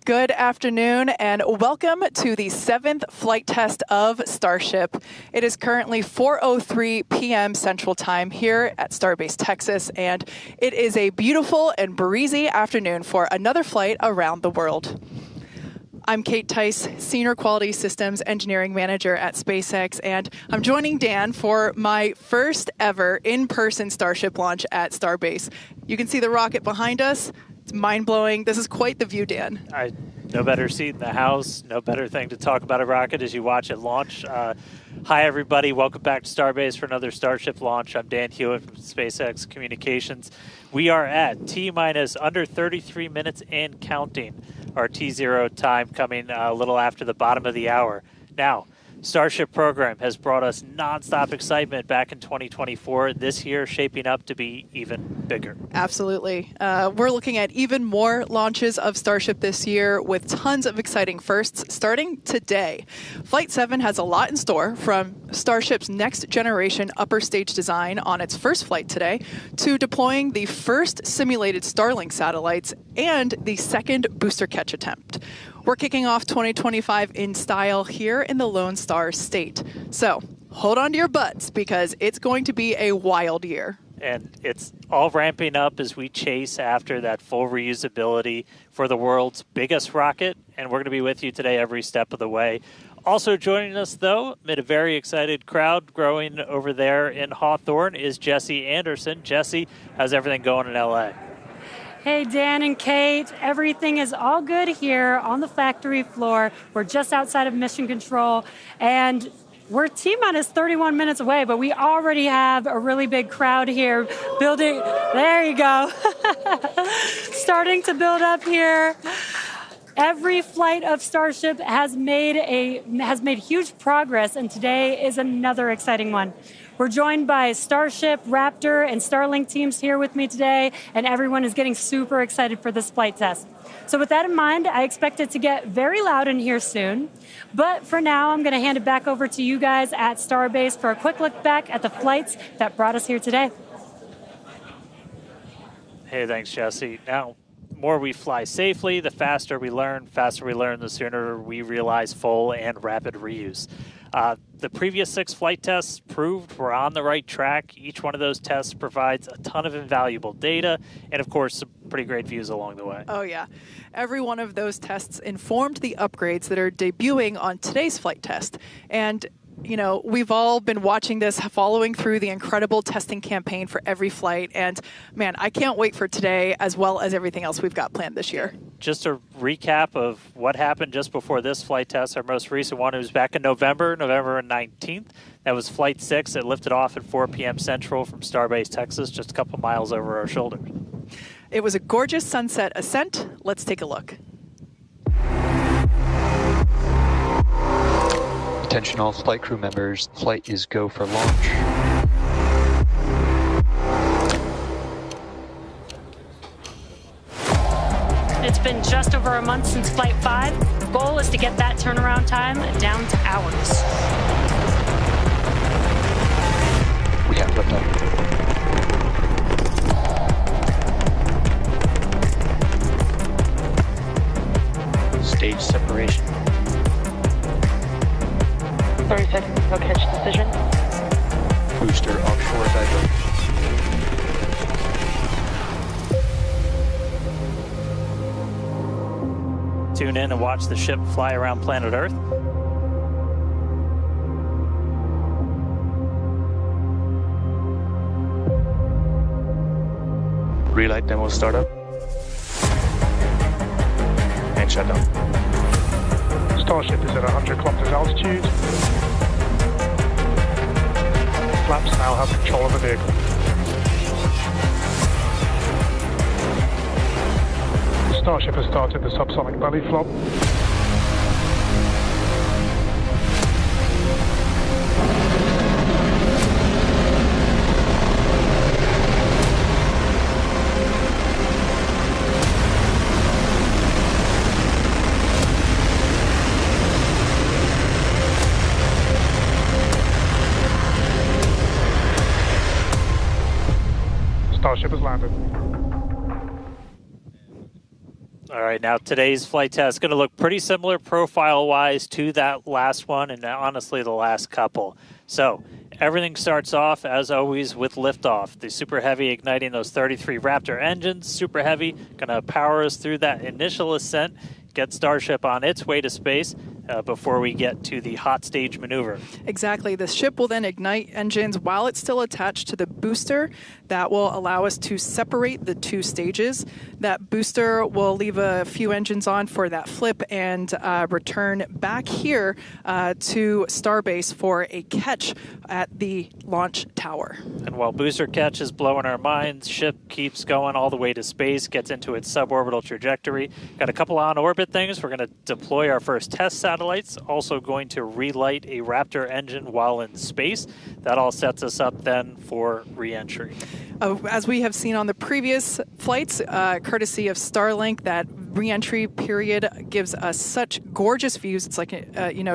Good afternoon and welcome to the 7th flight test of Starship. It is currently 4:03 p.m. Central Time here at Starbase, Texas, and it is a beautiful and breezy afternoon for another flight around the world. I'm Kate Tice, Senior Quality Systems Engineering Manager at SpaceX, and I'm joining Dan for my first ever in-person Starship launch at Starbase. You can see the rocket behind us. It's mind-blowing. This is quite the view, Dan. No better seat in the house, no better thing to talk about a rocket as you watch it launch. Hi, everybody. Welcome back to Starbase for another Starship launch. I'm Dan Hewitt from SpaceX Communications. We are at T-minus under 33 minutes and counting. Our T0 time coming a little after the bottom of the hour. Now, Starship program has brought us nonstop excitement back in 2024. This year shaping up to be even bigger. Absolutely. We're looking at even more launches of Starship this year with tons of exciting firsts starting today. Flight 7 has a lot in store, from Starship's next generation upper stage design on its first flight today to deploying the first simulated Starlink satellites and the second booster catch attempt. We're kicking off 2025 in style here in the Lone Star State. So hold on to your butts because it's going to be a wild year. And it's all ramping up as we chase after that full reusability for the world's biggest rocket. And we're going to be with you today every step of the way. Also joining us, though, amid a very excited crowd growing over there in Hawthorne, is Jesse Anderson. Jesse, how's everything going in LA? Hey, Dan and Kate, everything is all good here on the factory floor. We're just outside of Mission Control, and we're T-minus 31 minutes away, but we already have a really big crowd here building. There you go. Starting to build up here. Every flight of Starship has made huge progress, and today is another exciting one. We're joined by Starship, Raptor, and Starlink teams here with me today, and everyone is getting super excited for this flight test. So with that in mind, I expect it to get very loud in here soon. But for now, I'm going to hand it back over to you guys at Starbase for a quick look back at the flights that brought us here today. Hey, thanks, Jesse. Now, the more we fly safely, the faster we learn, the sooner we realize full and rapid reuse. The previous 6 flight tests proved we're on the right track. Each one of those tests provides a ton of invaluable data and, of course, some pretty great views along the way. Oh, yeah. Every one of those tests informed the upgrades that are debuting on today's flight test. And you know, we've all been watching this, following through the incredible testing campaign for every flight. And man, I can't wait for today as well as everything else we've got planned this year. Just a recap of what happened just before this flight test. Our most recent one was back in November 19th. That was Flight 6. It lifted off at 4 p.m. Central from Starbase, Texas, just a couple miles over our shoulders. It was a gorgeous sunset ascent. Let's take a look. Attention all flight crew members, flight is go for launch. It's been just over a month since Flight 5. The goal is to get that turnaround time down to hours. We have liftoff. Stage separation. 30 seconds, no catch decision. Booster offshore divergence. Tune in and watch the ship fly around planet Earth. Relight demo startup. And shutdown. Starship is at 100 kilometers altitude. Flaps now have control of the vehicle. Starship has started the subsonic belly flop. Starship has landed. All right, now today's flight test is going to look pretty similar profile-wise to that last one and honestly the last couple. So everything starts off, as always, with liftoff. The Super Heavy igniting those 33 Raptor engines. Super Heavy going to power us through that initial ascent, get Starship on its way to space before we get to the hot stage maneuver. Exactly. The ship will then ignite engines while it's still attached to the booster. That will allow us to separate the two stages. That booster will leave a few engines on for that flip and return back here to Starbase for a catch at the launch tower. And while booster catch is blowing our minds, ship keeps going all the way to space, gets into its suborbital trajectory. Got a couple on-orbit things. We're going to deploy our first test satellites, also going to relight a Raptor engine while in space. That all sets us up then for re-entry. As we have seen on the previous flights, courtesy of Starlink, that re-entry period gives us such gorgeous views. It's like,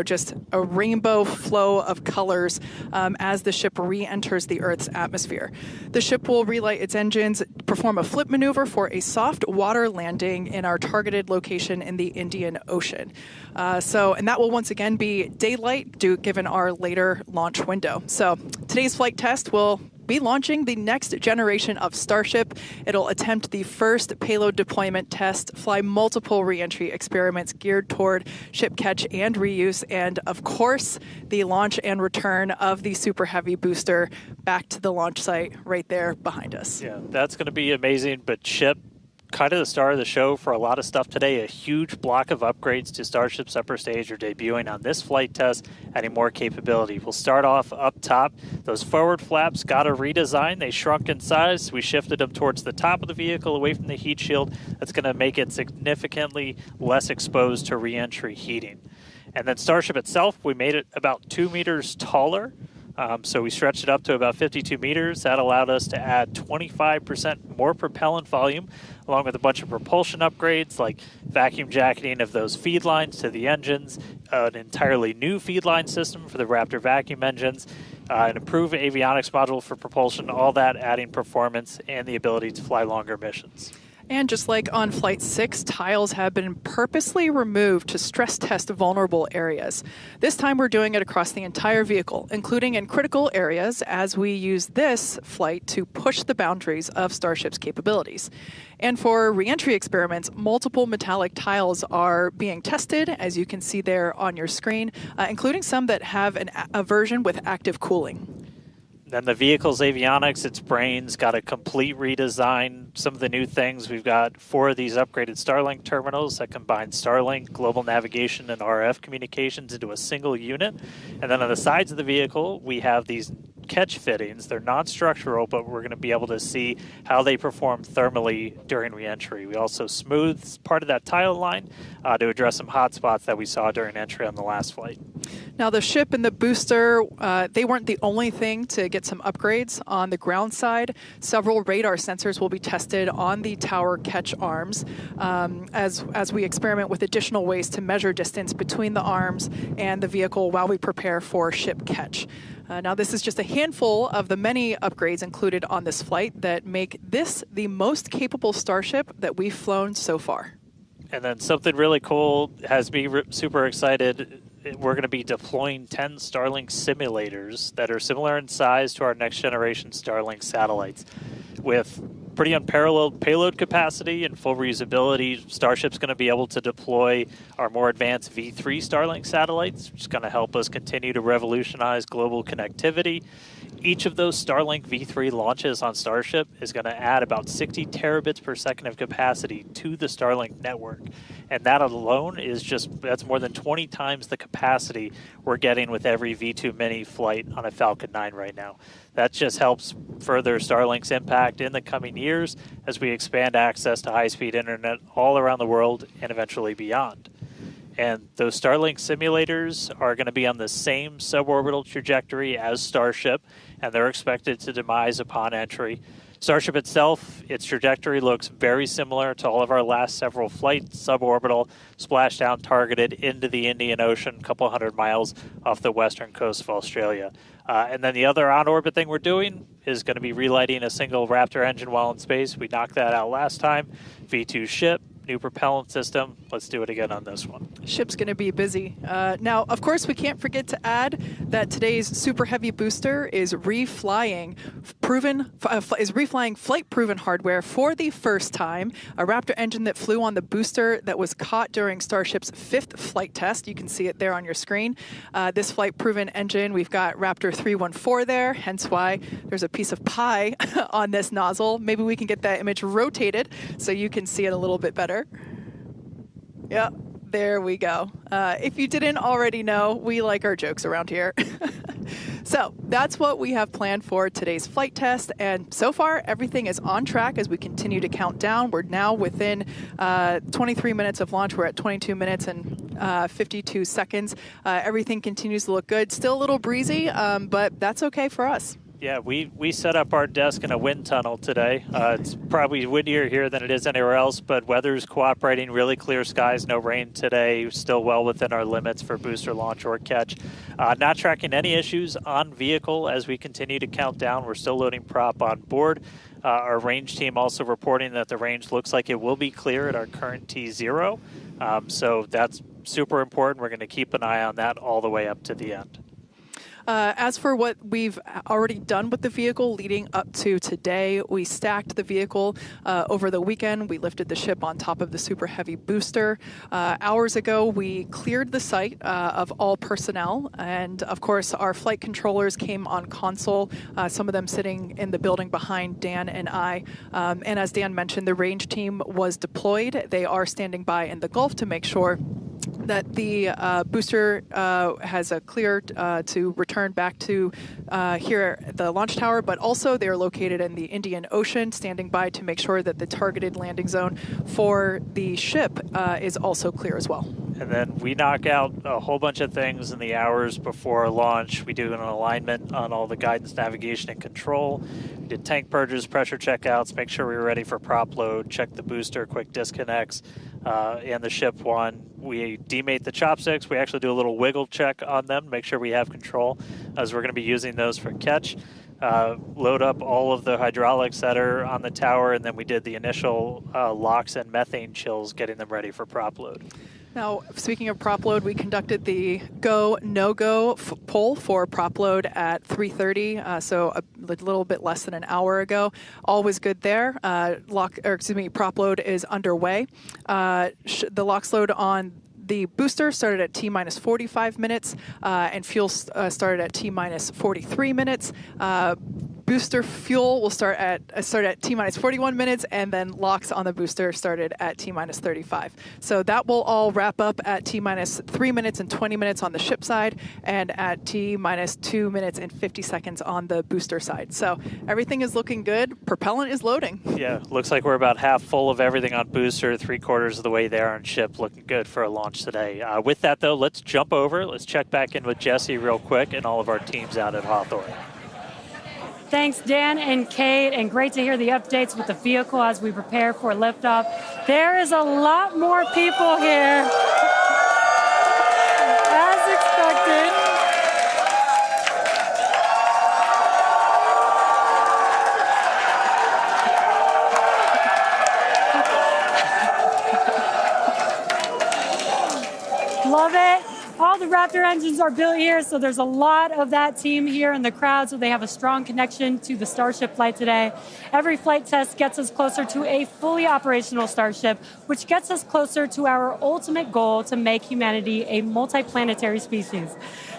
just a rainbow flow of colors as the ship re-enters the Earth's atmosphere. The ship will relight its engines, perform a flip maneuver for a soft water landing in our targeted location in the Indian Ocean. And that will once again be daylight given our later launch window. So today's flight test will be launching the next generation of Starship. It'll attempt the first payload deployment test, fly multiple re-entry experiments geared toward ship catch and reuse, and of course, the launch and return of the Super Heavy booster back to the launch site right there behind us. Yeah, that's going to be amazing, but ship, kind of the star of the show for a lot of stuff today. A huge block of upgrades to Starship's upper stage are debuting on this flight test, adding more capability. We'll start off up top. Those forward flaps got a redesign. They shrunk in size. We shifted them towards the top of the vehicle, away from the heat shield. That's going to make it significantly less exposed to re-entry heating. And then Starship itself, we made it about 2 meters taller. So we stretched it up to about 52 meters. That allowed us to add 25% more propellant volume, along with a bunch of propulsion upgrades like vacuum jacketing of those feed lines to the engines, an entirely new feed line system for the Raptor vacuum engines, an improved avionics module for propulsion, all that adding performance and the ability to fly longer missions. And just like on Flight 6, tiles have been purposely removed to stress test vulnerable areas. This time we're doing it across the entire vehicle, including in critical areas, as we use this flight to push the boundaries of Starship's capabilities. And for re-entry experiments, multiple metallic tiles are being tested, as you can see there on your screen, including some that have a version with active cooling. Then the vehicle's avionics, its brains, got a complete redesign. Some of the new things, we've got 4 of these upgraded Starlink terminals that combine Starlink, global navigation, and RF communications into a single unit. And then on the sides of the vehicle, we have these catch fittings. They're non-structural, but we're going to be able to see how they perform thermally during re-entry. We also smoothed part of that tile line to address some hot spots that we saw during entry on the last flight. Now, the ship and the booster, they weren't the only thing to get some upgrades. On the ground side, several radar sensors will be tested on the tower catch arms as we experiment with additional ways to measure distance between the arms and the vehicle while we prepare for ship catch. Now, this is just a handful of the many upgrades included on this flight that make this the most capable Starship that we've flown so far. And then something really cool has me super excited. We're going to be deploying 10 Starlink simulators that are similar in size to our next generation Starlink satellites. With pretty unparalleled payload capacity and full reusability, Starship's going to be able to deploy our more advanced V3 Starlink satellites, which is going to help us continue to revolutionize global connectivity. Each of those Starlink V3 launches on Starship is going to add about 60 terabits per second of capacity to the Starlink network. And that alone that's more than 20 times the capacity we're getting with every V2 Mini flight on a Falcon 9 right now. That just helps further Starlink's impact in the coming years as we expand access to high-speed internet all around the world and eventually beyond. And those Starlink simulators are going to be on the same suborbital trajectory as Starship, and they're expected to demise upon entry. Starship itself, its trajectory looks very similar to all of our last several flights, suborbital, splashdown targeted into the Indian Ocean, a couple hundred miles off the western coast of Australia. And then the other on-orbit thing we're doing is going to be relighting a single Raptor engine while in space. We knocked that out last time. V2 ship, new propellant system. Let's do it again on this one. Ship's going to be busy. Now, of course, we can't forget to add that today's Super Heavy booster is reflying flight-proven hardware for the first time. A Raptor engine that flew on the booster that was caught during Starship's 5th flight test. You can see it there on your screen. This flight-proven engine, we've got Raptor 314 there, hence why there's a piece of pie on this nozzle. Maybe we can get that image rotated so you can see it a little bit better. Yeah, there we go. If you didn't already know, we like our jokes around here. So that's what we have planned for today's flight test. And so far, everything is on track as we continue to count down. We're now within 23 minutes of launch. We're at 22 minutes and 52 seconds. Everything continues to look good. Still a little breezy, but that's okay for us. Yeah, we set up our desk in a wind tunnel today. It's probably windier here than it is anywhere else, but weather's cooperating, really clear skies, no rain today, still well within our limits for booster launch or catch. Not tracking any issues on vehicle as we continue to count down. We're still loading prop on board. Our range team also reporting that the range looks like it will be clear at our current T0. So that's super important. We're going to keep an eye on that all the way up to the end. As for what we've already done with the vehicle leading up to today, we stacked the vehicle over the weekend. We lifted the ship on top of the Super Heavy booster. Hours ago, we cleared the site of all personnel. And of course, our flight controllers came on console, some of them sitting in the building behind Dan and I. And as Dan mentioned, the range team was deployed. They are standing by in the Gulf to make sure that the booster has a clear to return back to here at the launch tower, but also they're located in the Indian Ocean, standing by to make sure that the targeted landing zone for the ship is also clear as well. And then we knock out a whole bunch of things in the hours before launch. We do an alignment on all the guidance, navigation, and control. We did tank purges, pressure checkouts, make sure we were ready for prop load, check the booster, quick disconnects, and the ship one. We demate the chopsticks. We actually do a little wiggle check on them, make sure we have control, as we're going to be using those for catch. Load up all of the hydraulics that are on the tower, and then we did the initial locks and methane chills, getting them ready for prop load. Now, speaking of prop load, we conducted the go, no-go poll for prop load at 3:30, so a little bit less than an hour ago. All was good there. Prop load is underway. The LOX load on the booster started at T-minus 45 minutes, and fuel started at T-minus 43 minutes. Booster fuel will start at T-minus 41 minutes, and then LOX on the booster started at T-minus 35. So that will all wrap up at T-minus 3 minutes and 20 minutes on the ship side, and at T-minus 2 minutes and 50 seconds on the booster side. So everything is looking good. Propellant is loading. Yeah, looks like we're about half full of everything on booster, 3/4 of the way there on ship. Looking good for a launch today. With that, though, let's jump over. Let's check back in with Jesse real quick and all of our teams out at Hawthorne. Thanks, Dan and Kate, and great to hear the updates with the vehicle as we prepare for liftoff. There is a lot more people here, as expected. Love it. All the Raptor engines are built here, so there's a lot of that team here in the crowd, so they have a strong connection to the Starship flight today. Every flight test gets us closer to a fully operational Starship, which gets us closer to our ultimate goal to make humanity a multiplanetary species.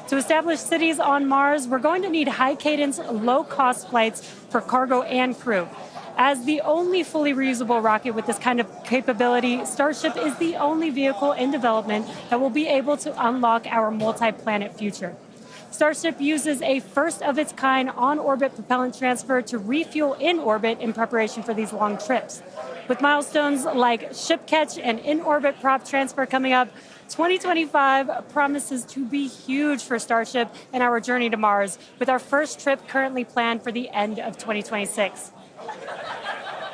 To establish cities on Mars, we're going to need high-cadence, low-cost flights for cargo and crew. As the only fully reusable rocket with this kind of capability, Starship is the only vehicle in development that will be able to unlock our multi-planet future. Starship uses a first-of-its-kind on-orbit propellant transfer to refuel in orbit in preparation for these long trips. With milestones like ship catch and in-orbit prop transfer coming up, 2025 promises to be huge for Starship and our journey to Mars, with our first trip currently planned for the end of 2026.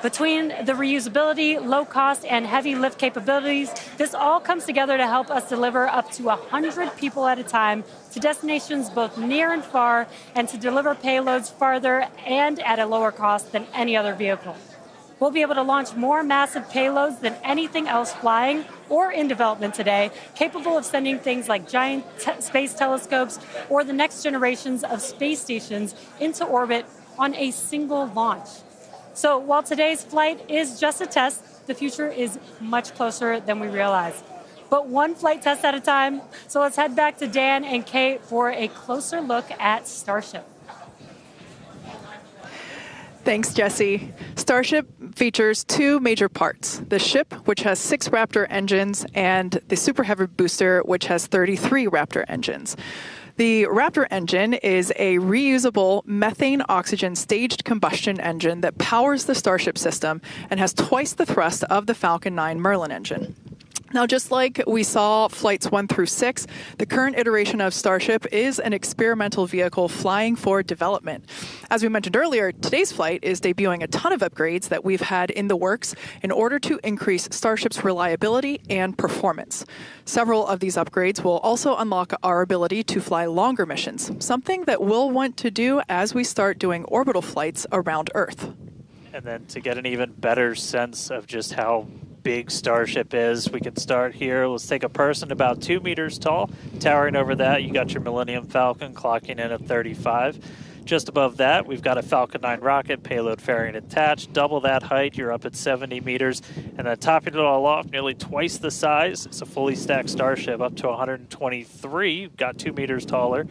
Between the reusability, low cost, and heavy lift capabilities, this all comes together to help us deliver up to 100 people at a time to destinations both near and far, and to deliver payloads farther and at a lower cost than any other vehicle. We'll be able to launch more massive payloads than anything else flying or in development today, capable of sending things like giant space telescopes or the next generations of space stations into orbit on a single launch. So while today's flight is just a test, the future is much closer than we realize. But one flight test at a time. So let's head back to Dan and Kate for a closer look at Starship. Thanks, Jesse. Starship features two major parts: the ship, which has 6 Raptor engines, and the Super Heavy booster, which has 33 Raptor engines. The Raptor engine is a reusable methane-oxygen staged combustion engine that powers the Starship system and has twice the thrust of the Falcon 9 Merlin engine. Now, just like we saw flights 1 through 6, the current iteration of Starship is an experimental vehicle flying for development. As we mentioned earlier, today's flight is debuting a ton of upgrades that we've had in the works in order to increase Starship's reliability and performance. Several of these upgrades will also unlock our ability to fly longer missions, something that we'll want to do as we start doing orbital flights around Earth. And then to get an even better sense of just how big Starship is, we can start here. Let's take a person about 2 meters tall. Towering over that, you got your Millennium Falcon clocking in at 35. Just above that, we've got a Falcon 9 rocket, payload fairing attached. Double that height, you're up at 70 meters. And then topping it all off, nearly twice the size, it's a fully stacked Starship up to 123. You've got 2 meters taller.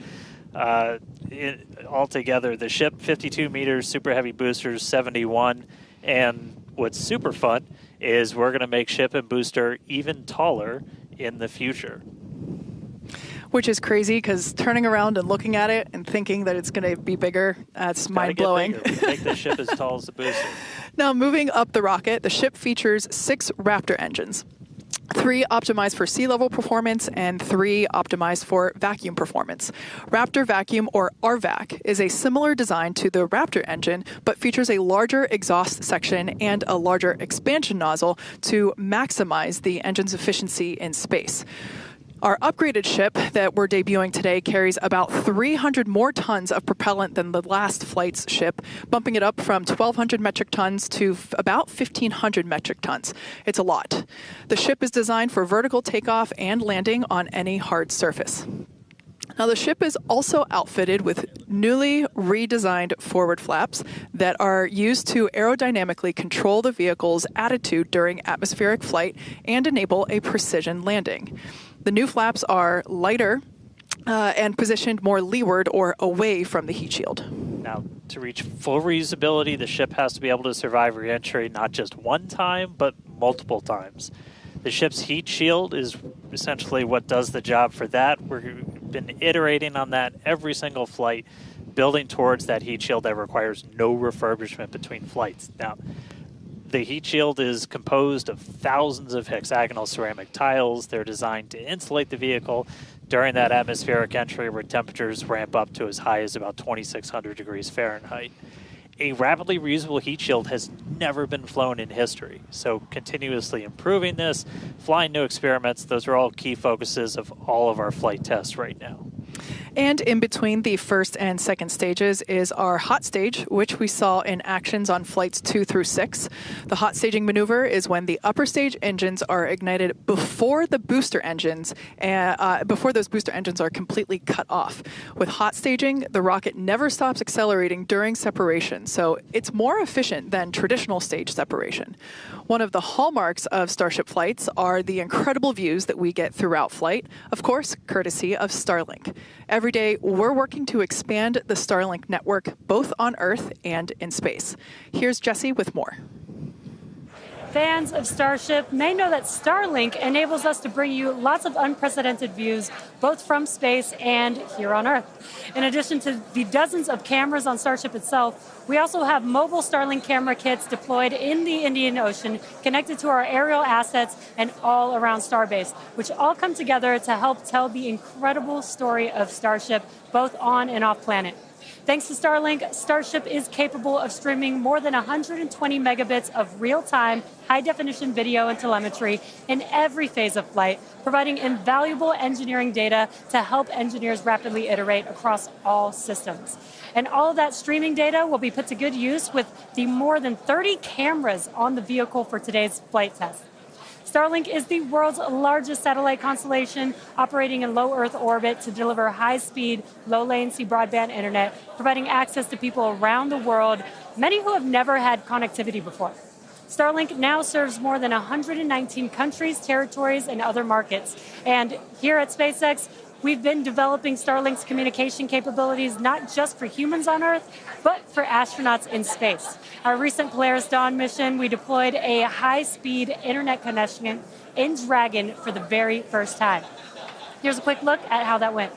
Altogether, the ship, 52 meters, Super Heavy boosters, 71. And what's super fun is we're going to make ship and booster even taller in the future. Which is crazy, because turning around and looking at it and thinking that it's going to be bigger, that's mind-blowing. Make the ship as tall as the booster. Now, moving up the rocket, the ship features 6 Raptor engines. 3 optimized for sea level performance and 3 optimized for vacuum performance. Raptor Vacuum, or RVAC, is a similar design to the Raptor engine, but features a larger exhaust section and a larger expansion nozzle to maximize the engine's efficiency in space. Our upgraded ship that we're debuting today carries about 300 more tons of propellant than the last flight's ship, bumping it up from 1,200 metric tons to about 1,500 metric tons. It's a lot. The ship is designed for vertical takeoff and landing on any hard surface. Now, the ship is also outfitted with newly redesigned forward flaps that are used to aerodynamically control the vehicle's attitude during atmospheric flight and enable a precision landing. The new flaps are lighter and positioned more leeward or away from the heat shield. Now, to reach full reusability, the ship has to be able to survive re-entry not just one time, but multiple times. The ship's heat shield is essentially what does the job for that. We've been iterating on that every single flight, building towards that heat shield that requires no refurbishment between flights. Now, the heat shield is composed of thousands of hexagonal ceramic tiles. They're designed to insulate the vehicle during that atmospheric entry where temperatures ramp up to as high as about 2,600 degrees Fahrenheit. A rapidly reusable heat shield has never been flown in history, so continuously improving this, flying new experiments, those are all key focuses of all of our flight tests right now. And in between the first and second stages is our hot stage, which we saw in actions on flights 2 through 6. The hot staging maneuver is when the upper stage engines are ignited before the booster engines, before those booster engines are completely cut off. With hot staging, the rocket never stops accelerating during separation, so it's more efficient than traditional stage separation. One of the hallmarks of Starship flights are the incredible views that we get throughout flight, of course, courtesy of Starlink. Every day, we're working to expand the Starlink network both on Earth and in space. Here's Jesse with more. Fans of Starship may know that Starlink enables us to bring you lots of unprecedented views, both from space and here on Earth. In addition to the dozens of cameras on Starship itself, we also have mobile Starlink camera kits deployed in the Indian Ocean, connected to our aerial assets and all around Starbase, which all come together to help tell the incredible story of Starship, both on and off planet. Thanks to Starlink, Starship is capable of streaming more than 120 megabits of real-time, high-definition video and telemetry in every phase of flight, providing invaluable engineering data to help engineers rapidly iterate across all systems. And all of that streaming data will be put to good use with the more than 30 cameras on the vehicle for today's flight test. Starlink is the world's largest satellite constellation, operating in low Earth orbit to deliver high-speed, low-latency broadband internet, providing access to people around the world, many who have never had connectivity before. Starlink now serves more than 119 countries, territories, and other markets. And here at SpaceX, we've been developing Starlink's communication capabilities not just for humans on Earth, but for astronauts in space. Our recent Polaris Dawn mission, we deployed a high-speed internet connection in Dragon for the very first time. Here's a quick look at how that went.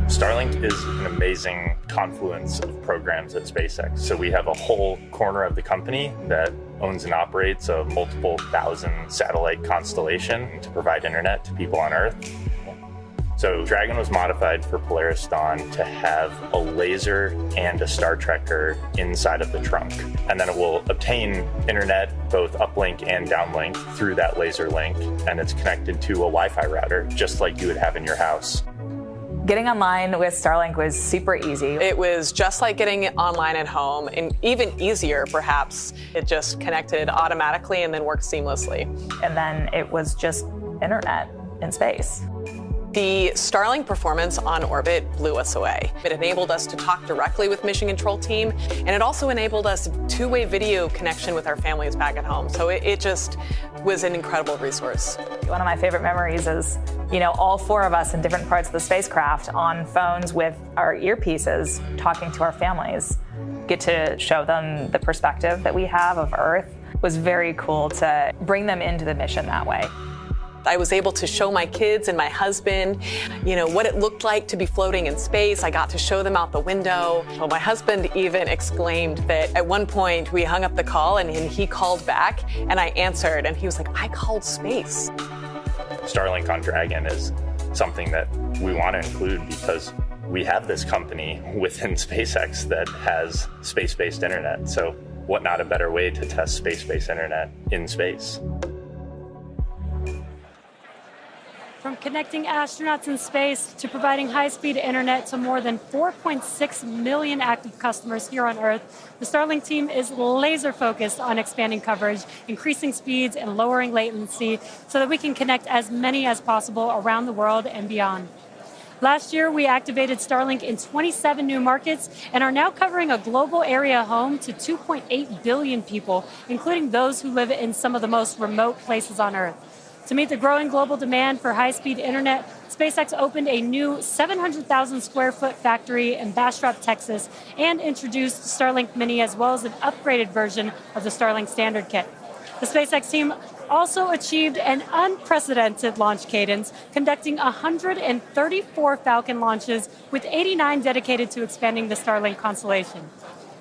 Starlink is an amazing confluence of programs at SpaceX. So we have a whole corner of the company that owns and operates a multiple thousand satellite constellation to provide internet to people on Earth. So Dragon was modified for Polaris Dawn to have a laser and a Star Trekker inside of the trunk. And then it will obtain internet, both uplink and downlink, through that laser link. And it's connected to a Wi-Fi router, just like you would have in your house. Getting online with Starlink was super easy. It was just like getting online at home, and even easier, perhaps. It just connected automatically and then worked seamlessly. And then it was just internet in space. The Starlink performance on orbit blew us away. It enabled us to talk directly with Mission Control team, and it also enabled us two-way video connection with our families back at home. So it just was an incredible resource. One of my favorite memories is, all four of us in different parts of the spacecraft on phones with our earpieces talking to our families. Get to show them the perspective that we have of Earth. It was very cool to bring them into the mission that way. I was able to show my kids and my husband, what it looked like to be floating in space. I got to show them out the window. Well, my husband even exclaimed that at one point we hung up the call and he called back and I answered and he was like, I called space. Starlink on Dragon is something that we want to include because we have this company within SpaceX that has space-based internet. So what not a better way to test space-based internet in space? From connecting astronauts in space to providing high-speed internet to more than 4.6 million active customers here on Earth, the Starlink team is laser-focused on expanding coverage, increasing speeds, and lowering latency so that we can connect as many as possible around the world and beyond. Last year, we activated Starlink in 27 new markets and are now covering a global area home to 2.8 billion people, including those who live in some of the most remote places on Earth. To meet the growing global demand for high-speed internet, SpaceX opened a new 700,000 square foot factory in Bastrop, Texas, and introduced Starlink Mini as well as an upgraded version of the Starlink Standard Kit. The SpaceX team also achieved an unprecedented launch cadence, conducting 134 Falcon launches, with 89 dedicated to expanding the Starlink constellation.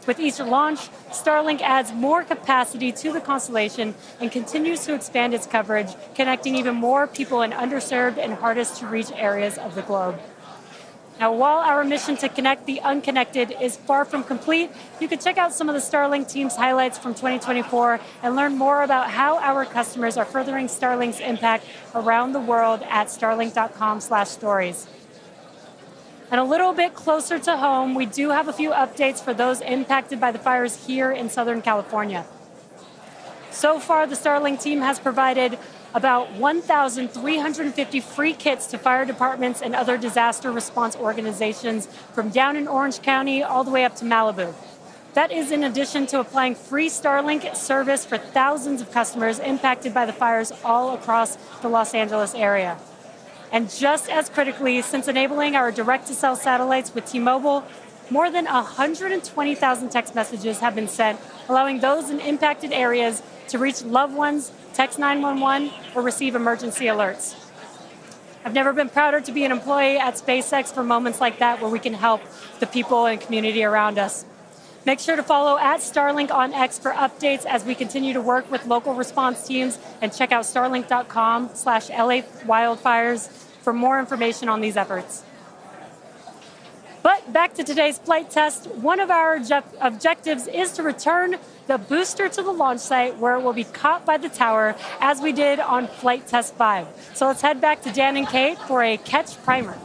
With each launch, Starlink adds more capacity to the constellation and continues to expand its coverage, connecting even more people in underserved and hardest to reach areas of the globe. Now, while our mission to connect the unconnected is far from complete, you can check out some of the Starlink team's highlights from 2024 and learn more about how our customers are furthering Starlink's impact around the world at starlink.com/stories. And a little bit closer to home, we do have a few updates for those impacted by the fires here in Southern California. So far, the Starlink team has provided about 1,350 free kits to fire departments and other disaster response organizations from down in Orange County all the way up to Malibu. That is in addition to applying free Starlink service for thousands of customers impacted by the fires all across the Los Angeles area. And just as critically, since enabling our direct-to-cell satellites with T-Mobile, more than 120,000 text messages have been sent, allowing those in impacted areas to reach loved ones, text 911, or receive emergency alerts. I've never been prouder to be an employee at SpaceX for moments like that where we can help the people and community around us. Make sure to follow @Starlink on X for updates as we continue to work with local response teams, and check out starlink.com/LA wildfires. for more information on these efforts. But back to today's flight test, one of our objectives is to return the booster to the launch site where it will be caught by the tower as we did on Flight Test 5. So let's head back to Dan and Kate for a catch primer.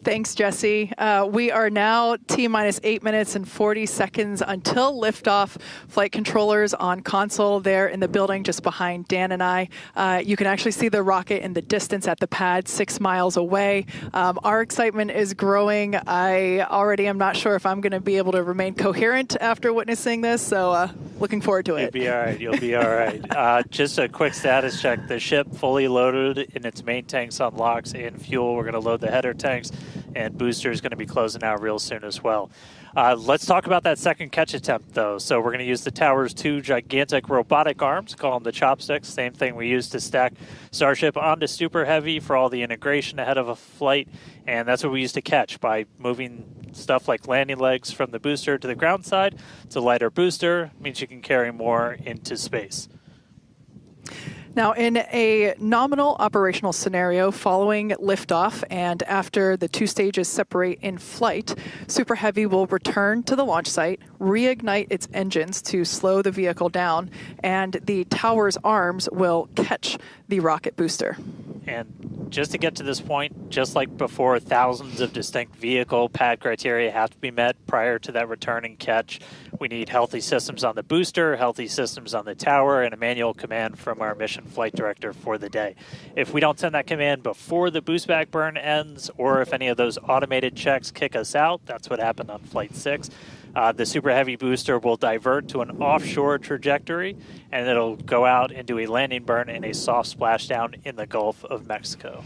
Thanks, Jesse. We are now T-minus 8 minutes and 40 seconds until liftoff. Flight controllers on console there in the building just behind Dan and I. You can actually see the rocket in the distance at the pad 6 miles away. Our excitement is growing. I already am not sure if I'm going to be able to remain coherent after witnessing this, so looking forward to it. You'll be all right. You'll be all right. Just a quick status check. The ship fully loaded in its main tanks on LOX and fuel. We're going to load the header tanks, and booster is going to be closing out real soon as well. Let's talk about that second catch attempt, though. So we're going to use the tower's 2 gigantic robotic arms, call them the chopsticks, same thing we used to stack Starship onto Super Heavy for all the integration ahead of a flight, and that's what we used to catch by moving stuff like landing legs from the booster to the ground side. It's a lighter booster, means you can carry more into space. Now, in a nominal operational scenario following liftoff and after the 2 stages separate in flight, Super Heavy will return to the launch site, reignite its engines to slow the vehicle down, and the tower's arms will catch the rocket booster. And just to get to this point, just like before, thousands of distinct vehicle pad criteria have to be met prior to that return and catch. We need healthy systems on the booster, healthy systems on the tower, and a manual command from our mission flight director for the day. If we don't send that command before the boost back burn ends, or if any of those automated checks kick us out, that's what happened on Flight 6, the Super Heavy booster will divert to an offshore trajectory, and it'll go out and do a landing burn and a soft splashdown in the Gulf of Mexico.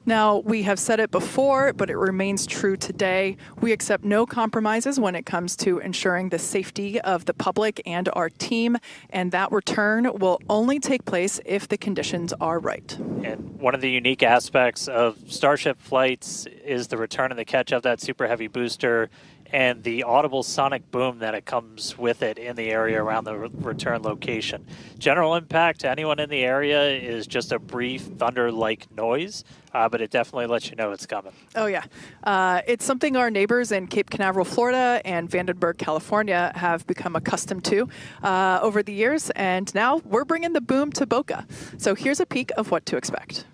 Now, we have said it before, but it remains true today. We accept no compromises when it comes to ensuring the safety of the public and our team, and that return will only take place if the conditions are right. And one of the unique aspects of Starship flights is the return and the catch of that Super Heavy booster and the audible sonic boom that it comes with it in the area around the return location. General impact to anyone in the area is just a brief thunder-like noise, but it definitely lets you know it's coming. Oh, yeah. It's something our neighbors in Cape Canaveral, Florida, and Vandenberg, California have become accustomed to over the years, and now we're bringing the boom to Boca. So here's a peek of what to expect.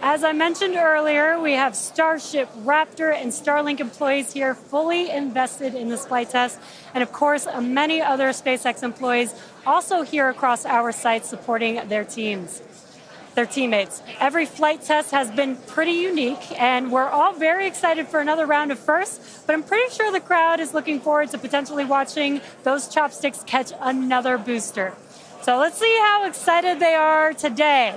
As I mentioned earlier, we have Starship, Raptor, and Starlink employees here fully invested in this flight test. And of course, many other SpaceX employees also here across our site supporting their teammates. Every flight test has been pretty unique, and we're all very excited for another round of firsts, but I'm pretty sure the crowd is looking forward to potentially watching those chopsticks catch another booster. So let's see how excited they are today.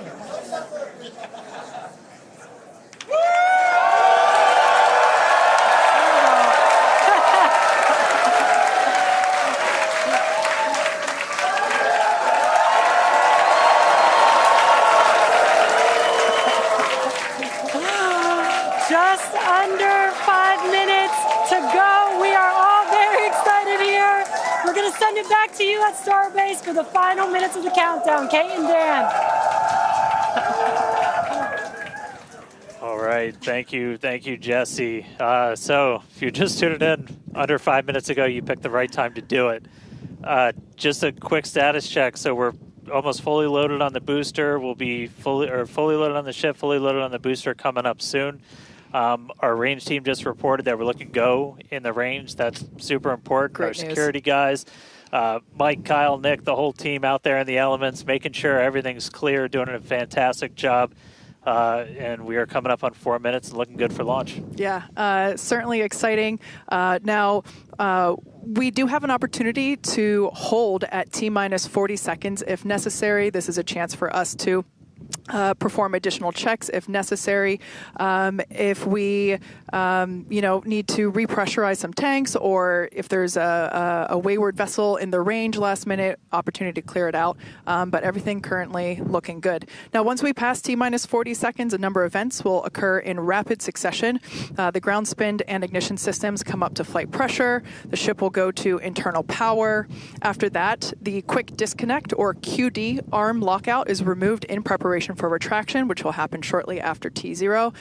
Just under 5 minutes to go. We are all very excited here. We're going to send it back to you at Starbase for the final minutes of the countdown. Kate and Dan. All right, thank you, Jesse. So if you just tuned in under 5 minutes ago, you picked the right time to do it. Just a quick status check. So we're almost fully loaded on the booster. We'll be fully loaded on the ship, fully loaded on the booster coming up soon. Our range team just reported that we're looking go in the range. That's super important. Great Our news. security guys, Mike, Kyle, Nick, the whole team out there in the elements, making sure everything's clear, doing a fantastic job. And we are coming up on 4 minutes and looking good for launch. Yeah, certainly exciting. Now, we do have an opportunity to hold at T-minus 40 seconds if necessary. This is a chance for us to perform additional checks if necessary. If we, need to repressurize some tanks, or if there's a wayward vessel in the range last minute, opportunity to clear it out. But everything currently looking good. Now, once we pass T-minus 40 seconds, a number of events will occur in rapid succession. The ground spin and ignition systems come up to flight pressure. The ship will go to internal power. After that, the quick disconnect, or QD arm lockout, is removed in preparation for retraction, which will happen shortly after T0.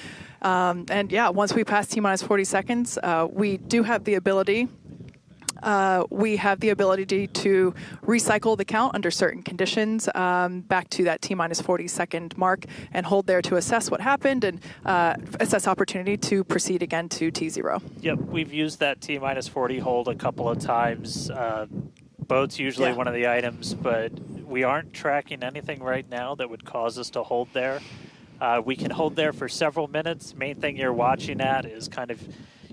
Once we pass T-minus 40 seconds, we do have the ability to recycle the count under certain conditions back to that T-minus 40 second mark and hold there to assess what happened and assess opportunity to proceed again to T0. Yep, we've used that T-minus 40 hold a couple of times. Boat's usually one of the items, but we aren't tracking anything right now that would cause us to hold there. We can hold there for several minutes. Main thing you're watching at is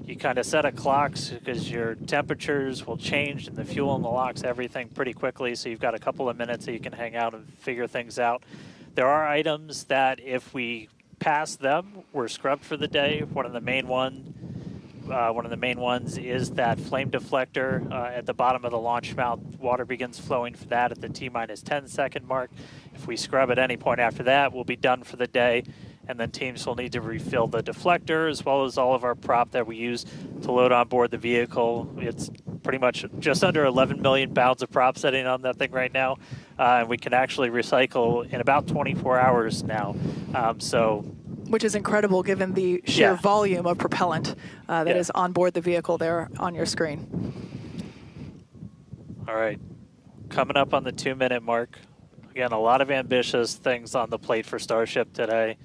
you set a clocks, because your temperatures will change and the fuel in the locks, everything pretty quickly. So you've got a couple of minutes that you can hang out and figure things out. There are items that if we pass them, we're scrubbed for the day. One of the main ones is that flame deflector at the bottom of the launch mount. Water begins flowing for that at the T-minus 10 second mark. If we scrub at any point after that, we'll be done for the day. And then teams will need to refill the deflector, as well as all of our prop that we use to load on board the vehicle. It's pretty much just under 11 million pounds of prop sitting on that thing right now. And we can actually recycle in about 24 hours now. Which is incredible given the sheer volume of propellant that is on board the vehicle there on your screen. All right. Coming up on the 2-minute mark. Again, a lot of ambitious things on the plate for Starship today.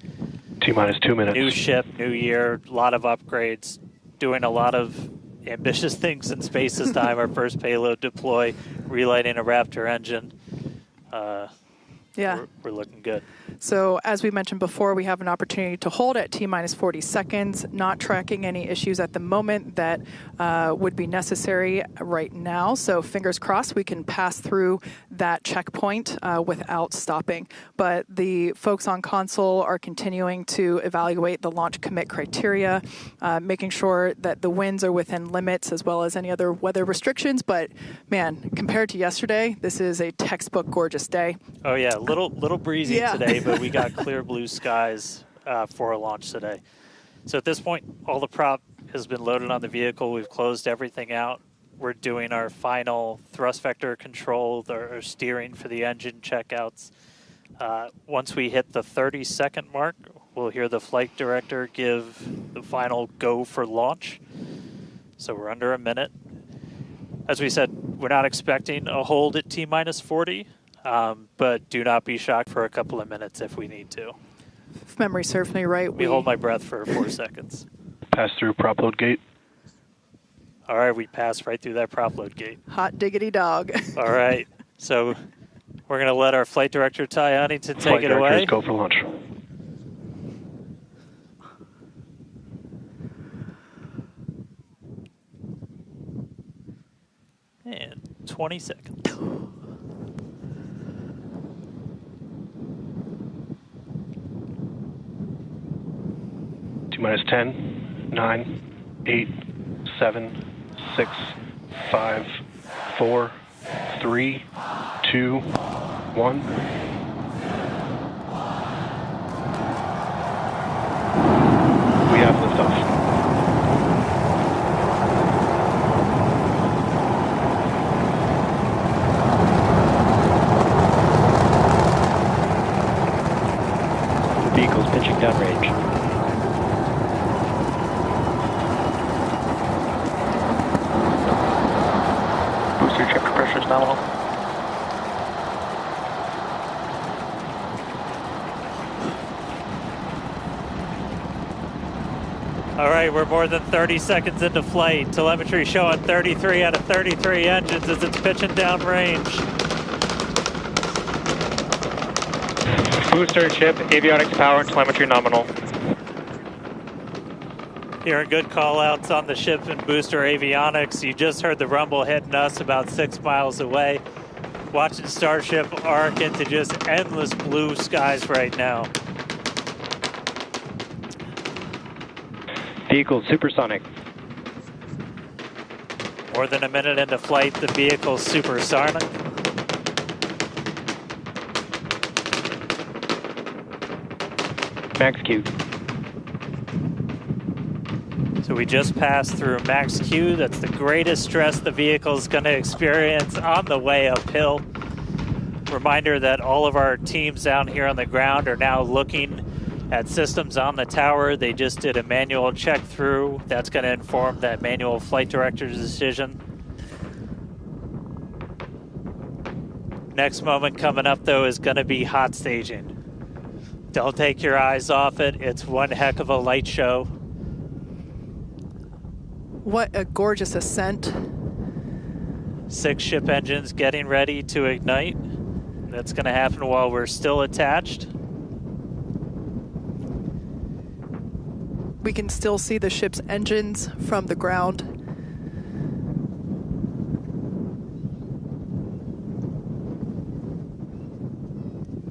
T-minus 2 minutes. New ship, new year, a lot of upgrades, doing a lot of ambitious things in space this time. Our first payload deploy, relighting a Raptor engine. We're looking good. So as we mentioned before, we have an opportunity to hold at T-minus 40 seconds, not tracking any issues at the moment that would be necessary right now. So fingers crossed we can pass through that checkpoint without stopping. But the folks on console are continuing to evaluate the launch commit criteria, making sure that the winds are within limits as well as any other weather restrictions. But man, compared to yesterday, this is a textbook gorgeous day. Oh yeah, little breezy today, but we got clear blue skies for a launch today. So at this point, all the prop has been loaded on the vehicle. We've closed everything out. We're doing our final thrust vector control, our steering for the engine checkouts. Once we hit the 30-second mark, we'll hear the flight director give the final go for launch. So we're under a minute. As we said, we're not expecting a hold at T-minus 40. But do not be shocked for a couple of minutes if we need to. If memory serves me right, we hold my breath for 4 seconds. Pass through prop load gate. All right, we passed right through that prop load gate. Hot diggity dog. All right, so we're going to let our flight director, Ty Huntington, take it away. Flight directors, go for launch. And 20 seconds. T-minus 10, 9, 8, 7, 6, 5, 4, 3, 2, 1. We have liftoff. The vehicle's pitching downrange. Nominal. All right, we're more than 30 seconds into flight. Telemetry showing 33 out of 33 engines as it's pitching downrange. Booster, chip, avionics, power, and telemetry nominal. Hearing good call-outs on the ship and booster avionics. You just heard the rumble hitting us about 6 miles away. Watching Starship arc into just endless blue skies right now. Vehicle supersonic. More than a minute into flight, the vehicle's supersonic. Max Q. So we just passed through max Q. That's the greatest stress the vehicle's going to experience on the way uphill. Reminder that all of our teams down here on the ground are now looking at systems on the tower. They just did a manual check through. That's going to inform that manual flight director's decision. Next moment coming up, though, is going to be hot staging. Don't take your eyes off it. It's one heck of a light show. What a gorgeous ascent. 6 ship engines getting ready to ignite. That's going to happen while we're still attached. We can still see the ship's engines from the ground.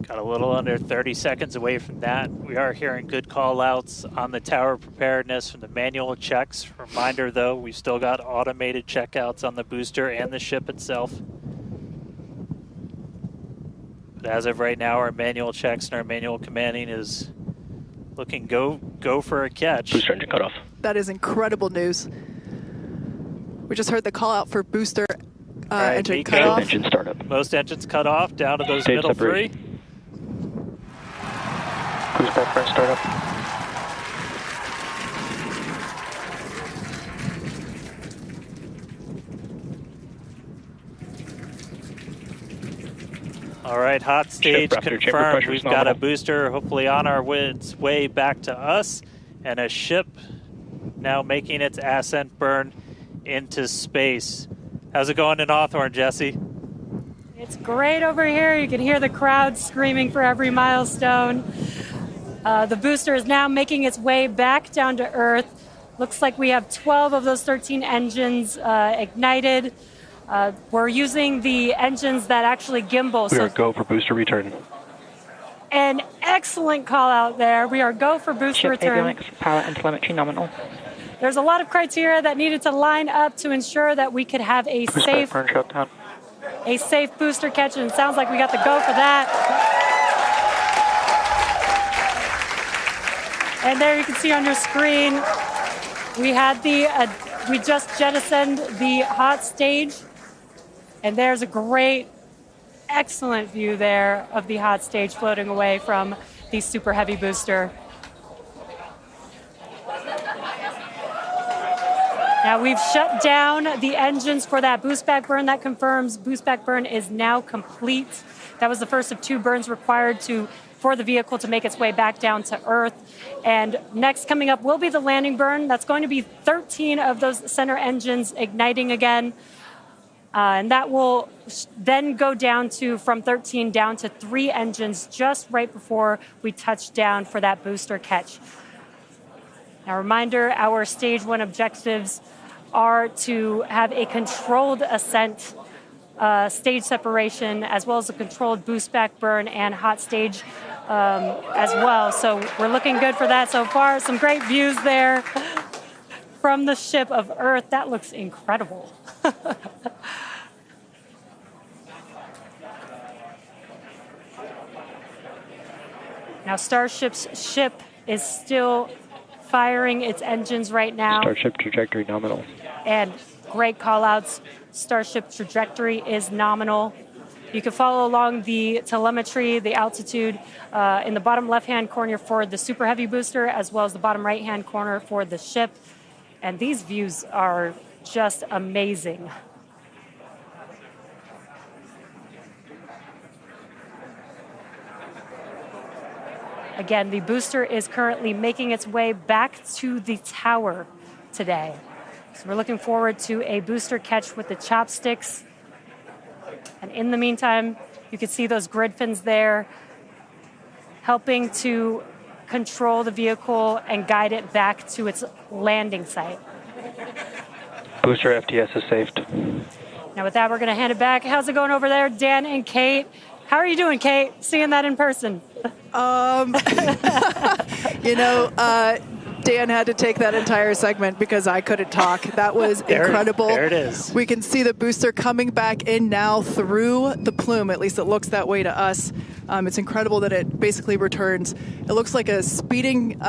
Got a little under 30 seconds away from that. We are hearing good call outs on the tower preparedness from the manual checks. Reminder though, we've still got automated checkouts on the booster and the ship itself. But as of right now, our manual checks and our manual commanding is looking go for a catch. Booster engine cut off. That is incredible news. We just heard the call out for booster right, engine Nico. cut off. Engine startup. Most engines cut off, down to those Stage middle separation. 3. Cruise backburn startup. All right, hot stage confirmed. We've got a booster hopefully on its way back to us, and a ship now making its ascent burn into space. How's it going in Hawthorne, Jesse? It's great over here. You can hear the crowd screaming for every milestone. The booster is now making its way back down to Earth. Looks like we have 12 of those 13 engines ignited. We're using the engines that actually gimbal. We are go for booster return. An excellent call out there. We are go for booster return. Avionics, power and telemetry nominal. There's a lot of criteria that needed to line up to ensure that we could have a safe booster catch, and it sounds like we got the go for that. And there you can see on your screen, we had we just jettisoned the hot stage, and there's a great, excellent view there of the hot stage floating away from the super heavy booster. Now we've shut down the engines for that boost back burn. That confirms boost back burn is now complete. That was the first of 2 burns required for the vehicle to make its way back down to Earth. And next coming up will be the landing burn. That's going to be 13 of those center engines igniting again. And that will then go down from 13 down to 3 engines just right before we touch down for that booster catch. Now, reminder, our stage 1 objectives are to have a controlled ascent, stage separation, as well as a controlled boost back burn and hot stage as well. So we're looking good for that so far. Some great views there from the ship of Earth. That looks incredible. Now, Starship's ship is still firing its engines right now. Starship trajectory nominal. And great call-outs. Starship trajectory is nominal. You can follow along the telemetry, the altitude in the bottom left-hand corner for the Super Heavy booster, as well as the bottom right-hand corner for the ship. And these views are just amazing. Again, the booster is currently making its way back to the tower today. So we're looking forward to a booster catch with the chopsticks. And in the meantime, you can see those grid fins there helping to control the vehicle and guide it back to its landing site. Booster FTS is saved. Now with that, we're going to hand it back. How's it going over there, Dan and Kate? How are you doing, Kate? Seeing that in person? Dan had to take that entire segment because I couldn't talk. That was incredible. There it is. We can see the booster coming back in now through the plume. At least it looks that way to us. It's incredible that it basically returns. It looks like a speeding,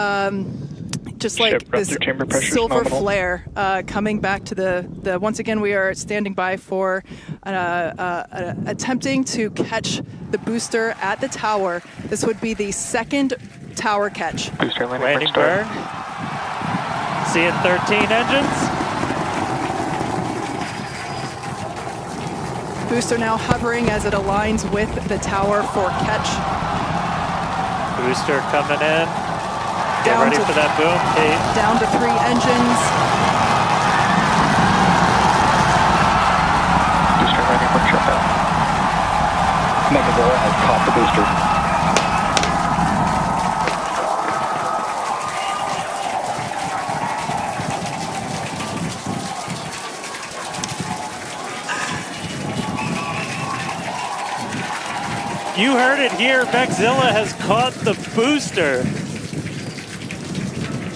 just like this silver nominal. flare coming back to the. Once again, we are standing by for attempting to catch the booster at the tower. This would be the second tower catch. Booster landing burn. Seeing 13 engines. Booster now hovering as it aligns with the tower for catch. Booster coming in. Get ready for that boom, Kate. Down to 3 engines. Booster ready for shutdown. Megazilla has caught the booster. You heard it here. Megazilla has caught the booster.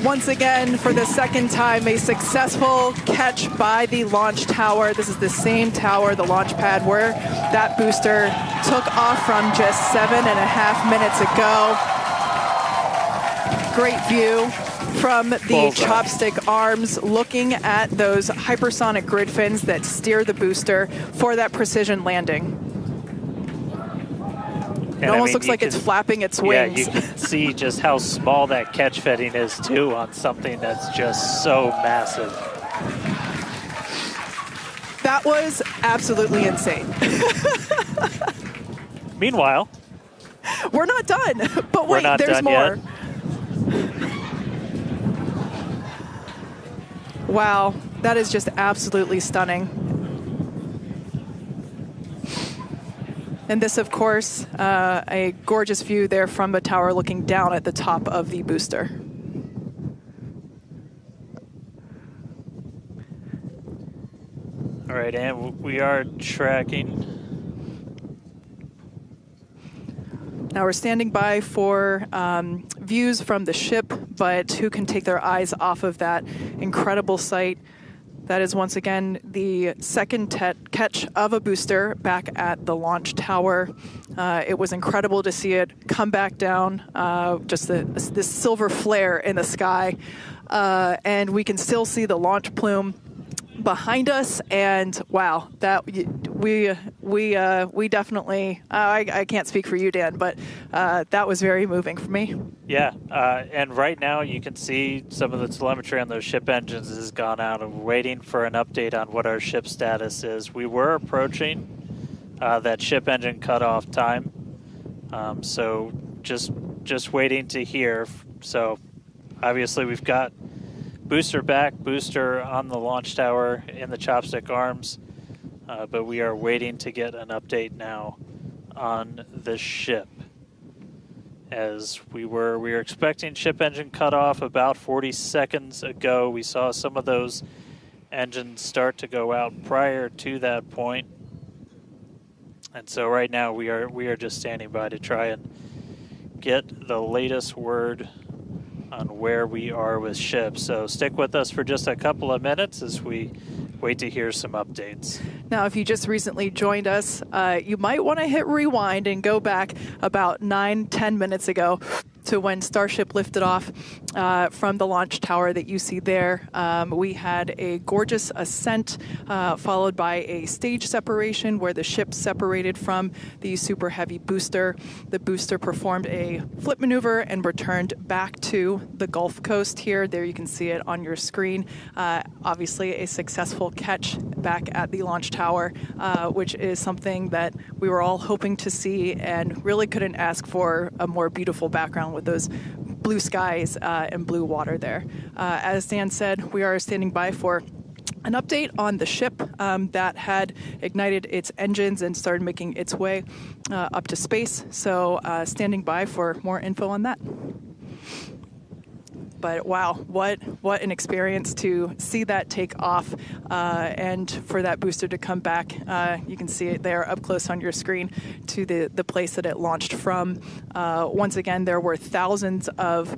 Once again, for the second time, a successful catch by the launch tower. This is the same tower, the launch pad, where that booster took off from just 7.5 minutes ago. Great view from the chopstick arms, looking at those hypersonic grid fins that steer the booster for that precision landing. It almost looks like it's flapping its wings. Yeah, you can see just how small that catch fitting is, too, on something that's just so massive. That was absolutely insane. Meanwhile, we're not done, but wait, there's more. Wow, that is just absolutely stunning. And this, of course, a gorgeous view there from the tower looking down at the top of the booster. All right, and we are tracking. Now we're standing by for views from the ship, but who can take their eyes off of that incredible sight? That is once again the second catch of a booster back at the launch tower. It was incredible to see it come back down, just this silver flare in the sky. And we can still see the launch plume behind us, and wow, that we definitely I can't speak for you, Dan, but that was very moving for me. Yeah, and right now you can see some of the telemetry on those ship engines has gone out, and we're waiting for an update on what our ship status is. We were approaching that ship engine cutoff time, so just waiting to hear. So obviously we've got booster back, booster on the launch tower in the chopstick arms, but we are waiting to get an update now on the ship. As we were expecting ship engine cutoff about 40 seconds ago. We saw some of those engines start to go out prior to that point. And so right now we are just standing by to try and get the latest word on where we are with ships. So stick with us for just a couple of minutes as we wait to hear some updates. Now, if you just recently joined us, you might want to hit rewind and go back about 9-10 minutes ago to when Starship lifted off from the launch tower that you see there. We had a gorgeous ascent followed by a stage separation where the ship separated from the super heavy booster. The booster performed a flip maneuver and returned back to the Gulf Coast here. There you can see it on your screen. Obviously a successful catch back at the launch tower, which is something that we were all hoping to see and really couldn't ask for a more beautiful background with those blue skies and blue water there. As Dan said, we are standing by for an update on the ship that had ignited its engines and started making its way up to space. So standing by for more info on that. But wow, what an experience to see that take off and for that booster to come back. You can see it there up close on your screen to the place that it launched from. Once again, there were thousands of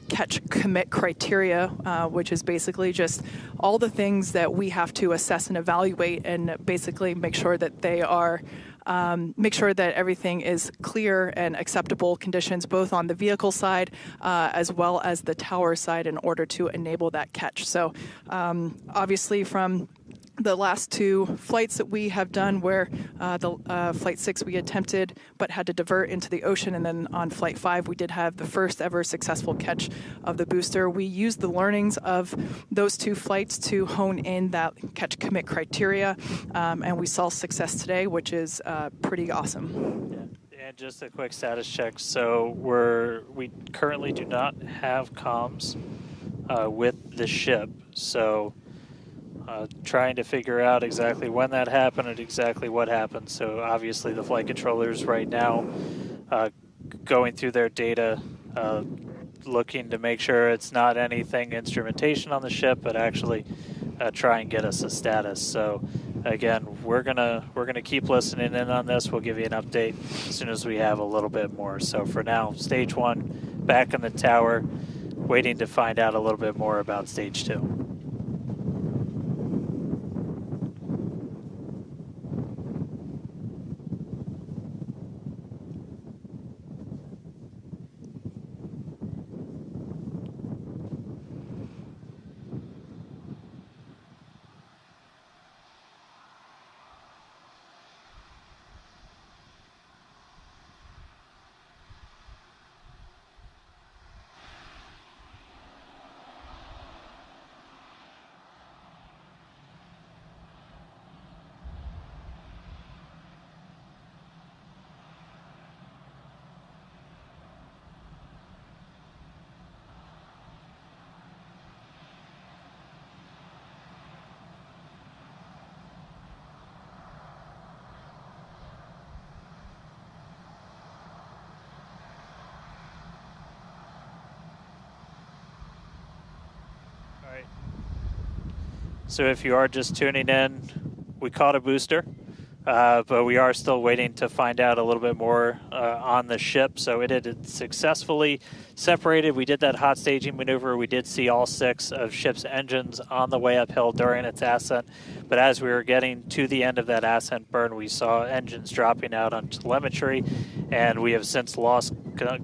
catch commit criteria, which is basically just all the things that we have to assess and evaluate and basically make sure that they are make sure that everything is clear and acceptable conditions, both on the vehicle side as well as the tower side, in order to enable that catch. So obviously from the last two flights that we have done, where the Flight 6 we attempted but had to divert into the ocean, and then on Flight 5 we did have the first ever successful catch of the booster. We used the learnings of those two flights to hone in that catch commit criteria, and we saw success today, which is pretty awesome. Yeah. And just a quick status check. So we currently do not have comms with the ship. So trying to figure out exactly when that happened and exactly what happened. So obviously the flight controllers right now going through their data, looking to make sure it's not anything instrumentation on the ship, but actually try and get us a status. So again, we're gonna keep listening in on this. We'll give you an update as soon as we have a little bit more. So for now, stage 1 back in the tower, waiting to find out a little bit more about stage 2. So if you are just tuning in, we caught a booster, but we are still waiting to find out a little bit more on the ship. So it had successfully separated. We did that hot staging maneuver. We did see all 6 of ship's engines on the way uphill during its ascent. But as we were getting to the end of that ascent burn, we saw engines dropping out on telemetry, and we have since lost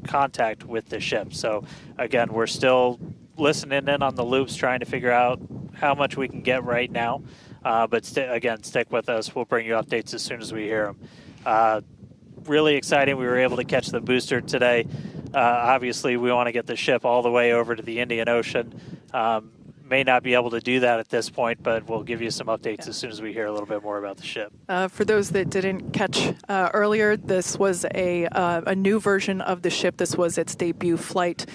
contact with the ship. So again, we're still listening in on the loops, trying to figure out how much we can get right now. But again, stick with us. We'll bring you updates as soon as we hear them. Really exciting. We were able to catch the booster today. Obviously, we want to get the ship all the way over to the Indian Ocean. May not be able to do that at this point, but we'll give you some updates as soon as we hear a little bit more about the ship. For those that didn't catch earlier, this was a new version of the ship. This was its debut flight.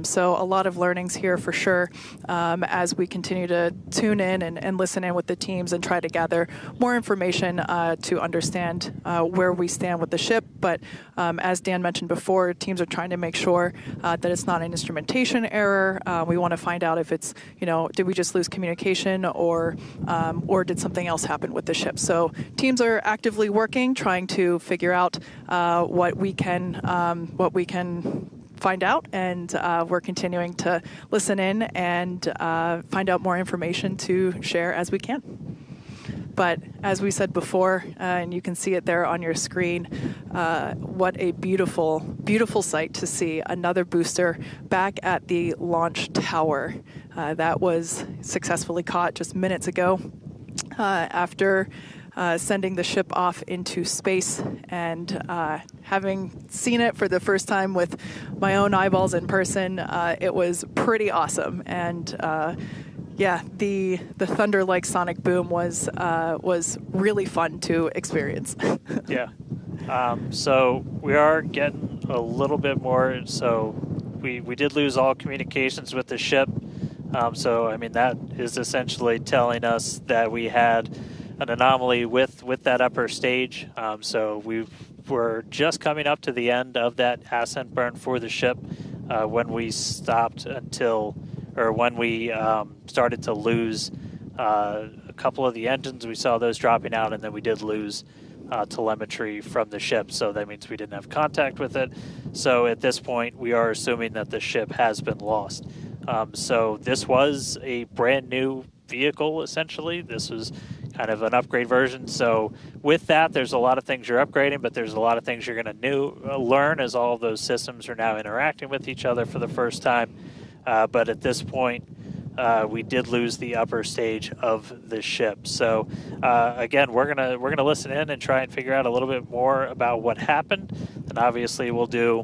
So a lot of learnings here for sure as we continue to tune in and listen in with the teams and try to gather more information to understand where we stand with the ship. But as Dan mentioned before, teams are trying to make sure that it's not an instrumentation error. We want to find out if it's, did we just lose communication or did something else happen with the ship? So teams are actively working, trying to figure out what we can find out, and we're continuing to listen in and find out more information to share as we can. But as we said before, and you can see it there on your screen, what a beautiful, beautiful sight to see another booster back at the launch tower. That was successfully caught just minutes ago after sending the ship off into space, and having seen it for the first time with my own eyeballs in person, it was pretty awesome. And yeah, the thunder-like sonic boom was really fun to experience. Yeah. So we are getting a little bit more. So we did lose all communications with the ship. So I mean, that is essentially telling us that we had an anomaly with that upper stage. So we were just coming up to the end of that ascent burn for the ship. when we stopped when we started to lose a couple of the engines, we saw those dropping out, and then we did lose telemetry from the ship, so that means we didn't have contact with it. So at this point, we are assuming that the ship has been lost. So this was a brand new vehicle, essentially. This was kind of an upgrade version. So with that, there's a lot of things you're upgrading, but there's a lot of things you're going to learn as all of those systems are now interacting with each other for the first time. But at this point, we did lose the upper stage of the ship. So again, we're gonna listen in and try and figure out a little bit more about what happened. And obviously, we'll do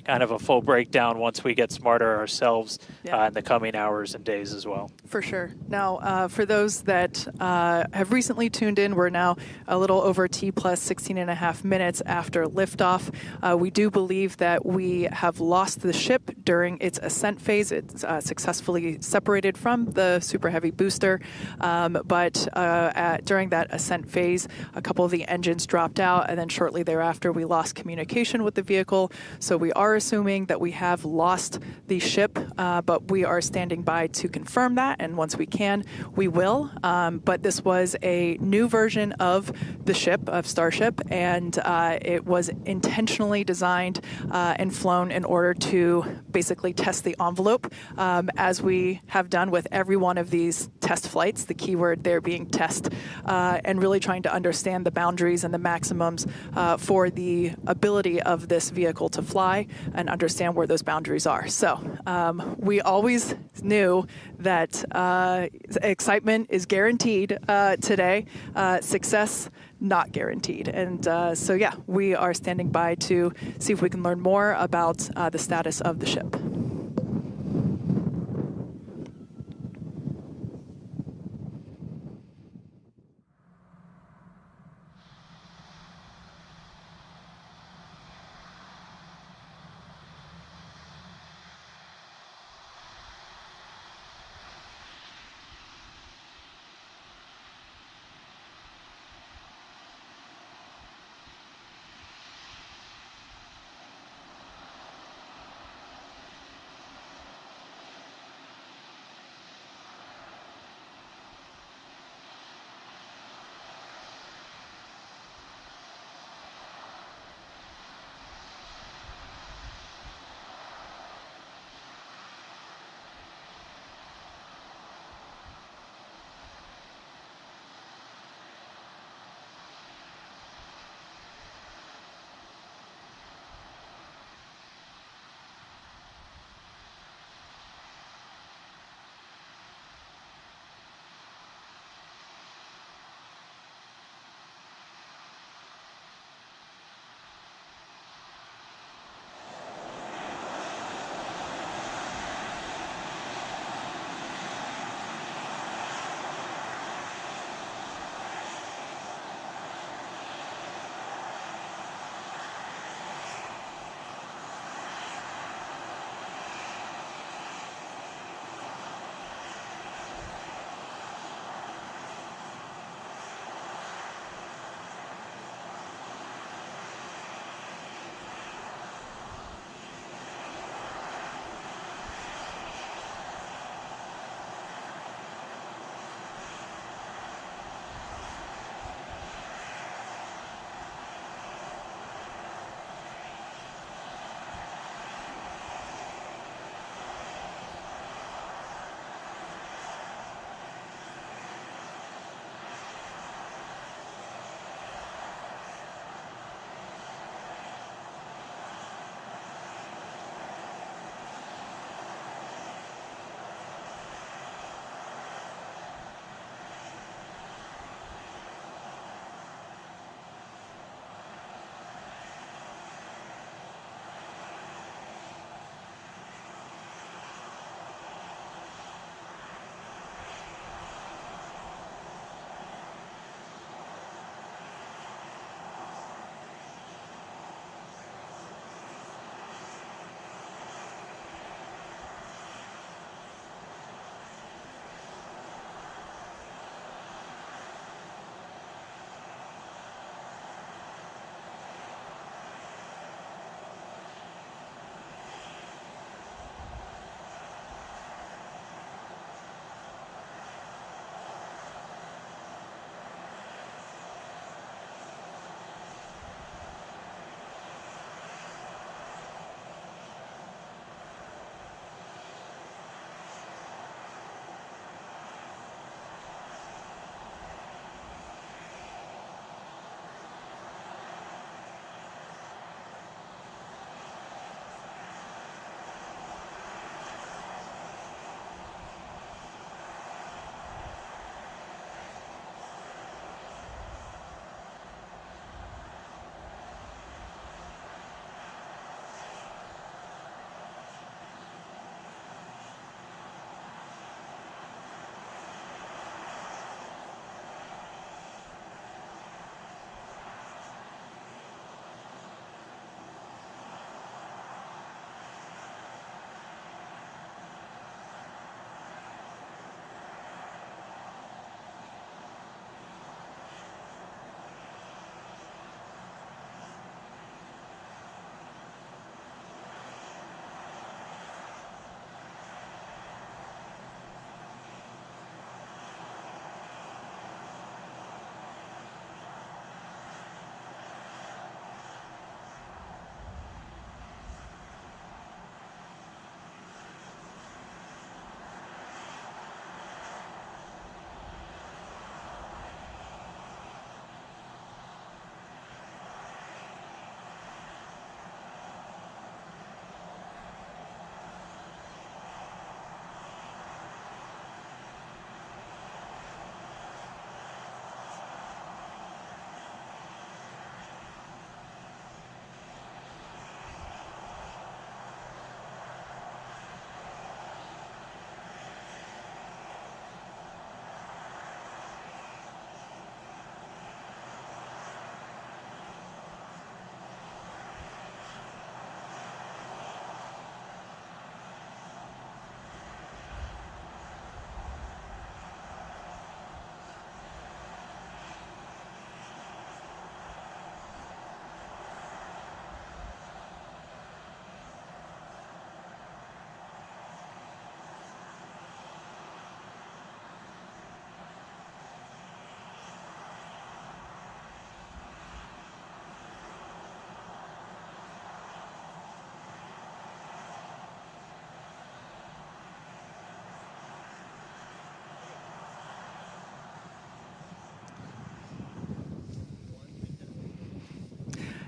kind of a full breakdown once we get smarter ourselves in the coming hours and days as well. For sure. Now, for those that have recently tuned in, we're now a little over T plus 16 and a half minutes after liftoff. We do believe that we have lost the ship during its ascent phase. It's successfully separated from the Super Heavy booster, but during that ascent phase, a couple of the engines dropped out, and then shortly thereafter, we lost communication with the vehicle. So we are assuming that we have lost the ship, but we are standing by to confirm that, and once we can, we will. But this was a new version of the ship, of Starship, and it was intentionally designed and flown in order to basically test the envelope, as we have done with every one of these test flights, the keyword there being test, and really trying to understand the boundaries and the maximums for the ability of this vehicle to fly and understand where those boundaries are. So we always knew that excitement is guaranteed today, success not guaranteed. And so, yeah, we are standing by to see if we can learn more about the status of the ship.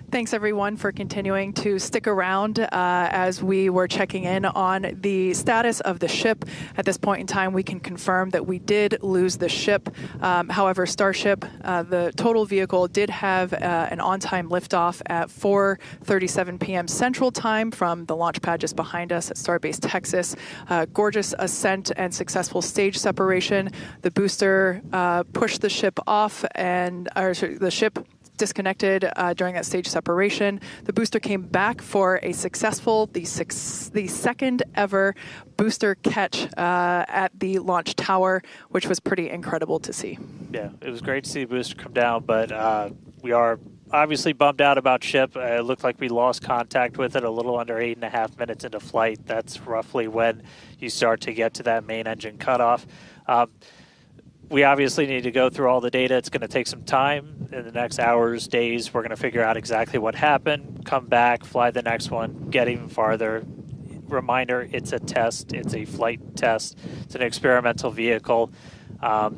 Thanks, everyone, for continuing to stick around as we were checking in on the status of the ship. At this point in time, we can confirm that we did lose the ship. However, Starship, the total vehicle, did have an on-time liftoff at 4:37 p.m. Central Time from the launch pad just behind us at Starbase Texas. Gorgeous ascent and successful stage separation. The booster pushed the ship off, and the ship disconnected during that stage separation. The booster came back for a successful, the second ever booster catch at the launch tower, which was pretty incredible to see. Yeah, it was great to see the booster come down, but we are obviously bummed out about ship. It looked like we lost contact with it a little under 8.5 minutes into flight. That's roughly when you start to get to that main engine cutoff. We obviously need to go through all the data. It's going to take some time. In the next hours, days, we're going to figure out exactly what happened, come back, fly the next one, get even farther. Reminder, it's a test. It's a flight test. It's an experimental vehicle.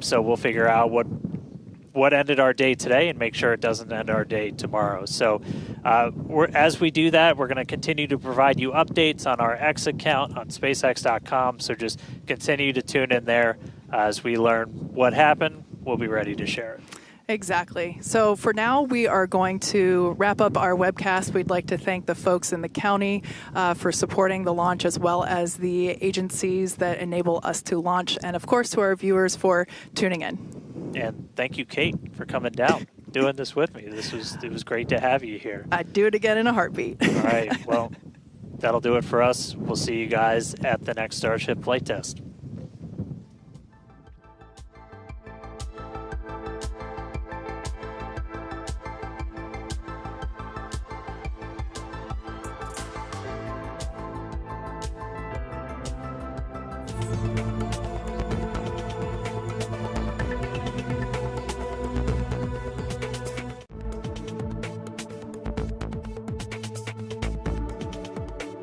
So we'll figure out what ended our day today and make sure it doesn't end our day tomorrow. So as we do that, we're going to continue to provide you updates on our X account on SpaceX.com. So just continue to tune in there. As we learn what happened, we'll be ready to share it. Exactly. So for now, we are going to wrap up our webcast. We'd like to thank the folks in the county for supporting the launch, as well as the agencies that enable us to launch, and of course to our viewers for tuning in. And thank you, Kate, for coming down, doing this with me. It was great to have you here. I'd do it again in a heartbeat. All right. Well, that'll do it for us. We'll see you guys at the next Starship flight test.